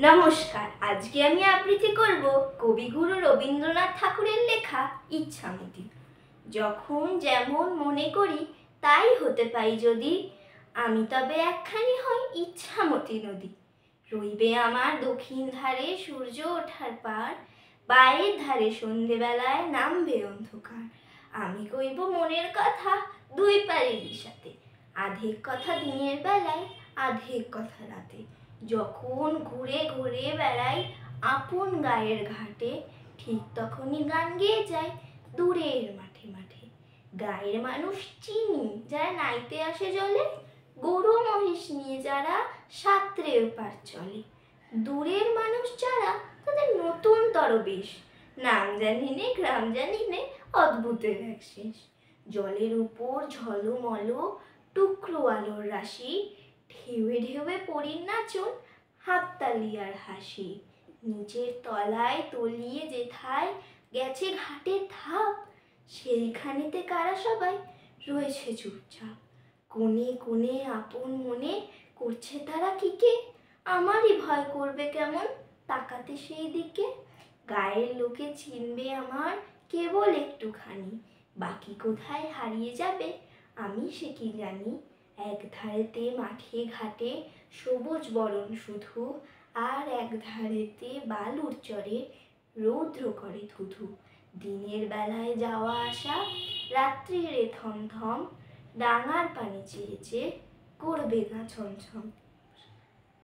নমস্কার। আজকে আমি আবৃত্তি করব কবিগুরু রবীন্দ্রনাথ ঠাকুরের লেখা ইচ্ছামতি। যখন যেমন মনে করি তাই হতে পাই যদি, আমি তবে একখানি হই ইচ্ছামতি নদী। রইবে আমার দক্ষিণ ধারে সূর্য ওঠার পার, বাইরের ধারে সন্ধেবেলায় নামবে অন্ধকার। আমি কইব মনের কথা দুই পারেরই সাথে, আধেক কথা দিনের বেলায় আধেক কথা রাতে। যখন ঘুরে ঘুরে বেড়াই আপন গায়ের ঘাটে, ঠিক তখনই গান গেয়ে যায় দূরের মাঠে মাঠে। গায়ের মানুষ চিনি যারা নাইতে আসে জলে, গরু মহিষ নিয়ে যারা সাঁতরে ওপার চলে। দূরের মানুষ যারা তাদের নতুন বেশ, নাম জানি নে গ্রাম জানি নে, অদ্ভুতের এক শেষ। জলের উপর ঝলমল টুকরো আলোর রাশি, ঢেউয়ে ঢেউয়ে পরীর নাচন, হাততালি আর হাসি। নিচের তলায় তলিয়ে যেথায় গেছে ঘাটের ধাপ, সেইখানেতে কারা সবাই রয়েছে চুপচাপ। কোণে কোণে আপন মনে করছে তারা কিকে, আমারই ভয় করবে কেমন তাকাতে সেই দিকে। গায়ের লোকে চিনবে আমার কেবল একটুখানি, বাকি কোথায় হারিয়ে যাবে আমি সে কি জানি। এক ধারেতে মাঠে ঘাটে সবুজ বরণ শুধু, আর এক ধারেতে বালুর চরে রৌদ্র করে ধুধু। দিনের বেলায় যাওয়া আসা, রাত্রিরে থমথম, ডাঙার পানি চেয়ে চেয়ে করবে গা ছমছম।